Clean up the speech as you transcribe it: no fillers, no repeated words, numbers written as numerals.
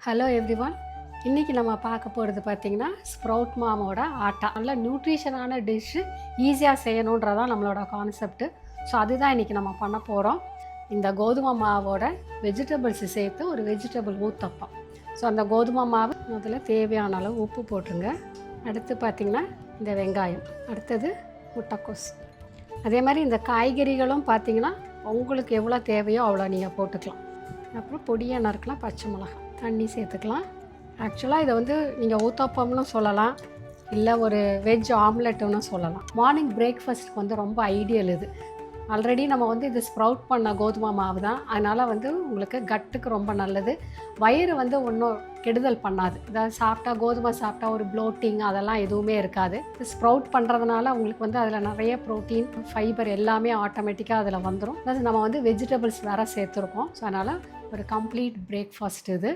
Hello everyone. இன்றைக்கி நம்ம பார்க்க போகிறது பார்த்திங்கன்னா ஸ்ப்ரவுட் மாவோட ஆட்டா. நல்ல நியூட்ரிஷனான டிஷ்ஷு, ஈஸியாக செய்யணுன்றதான் நம்மளோட கான்செப்ட்டு. ஸோ அதுதான் இன்றைக்கி நம்ம பண்ண போகிறோம். இந்த கோதுமை மாவோட வெஜிடபிள்ஸ் சேர்த்து ஒரு வெஜிடபிள் ஊத்தப்பம். ஸோ அந்த கோதுமை மாவு முதல்ல தேவையான அளவு உப்பு போட்டுருங்க. அடுத்து பார்த்திங்கன்னா இந்த வெங்காயம், அடுத்தது முட்டைக்கோஸ். அதே மாதிரி இந்த காய்கறிகளும் பார்த்திங்கன்னா உங்களுக்கு எவ்வளோ தேவையோ அவ்வளோ நீங்கள் போட்டுக்கலாம். அப்புறம் பொடியாக நறுக்கலாம் பச்சை மிளகாய், தண்ணி சேர்த்துக்கலாம். ஆக்சுவலாக இதை வந்து நீங்கள் ஊத்தப்பம்னு சொல்லலாம், இல்லை ஒரு வெஜ் ஆம்லெட்டுன்னு சொல்லலாம். மார்னிங் பிரேக்ஃபாஸ்ட்டுக்கு வந்து ரொம்ப ஐடியல் இது. ஆல்ரெடி நம்ம வந்து இது ஸ்ப்ரவுட் பண்ண கோதுமை மாவு தான், அதனால் வந்து உங்களுக்கு கட்டுக்கு ரொம்ப நல்லது. வயிறு வந்து ஒன்றும் கெடுதல் பண்ணாது. அதாவது சாப்பிட்டா கோதுமை சாப்பிட்டா ஒரு ப்ளோட்டிங் அதெல்லாம் எதுவுமே இருக்காது. ஸ்ப்ரவுட் பண்ணுறதுனால உங்களுக்கு வந்து அதில் நிறைய ப்ரோட்டீன், ஃபைபர் எல்லாமே ஆட்டோமேட்டிக்காக அதில் வந்துடும். அதாவது நம்ம வந்து வெஜிடபிள்ஸ் வேறு சேர்த்துருக்கோம். ஸோ அதனால் ஒரு கம்ப்ளீட் பிரேக்ஃபாஸ்ட் இது.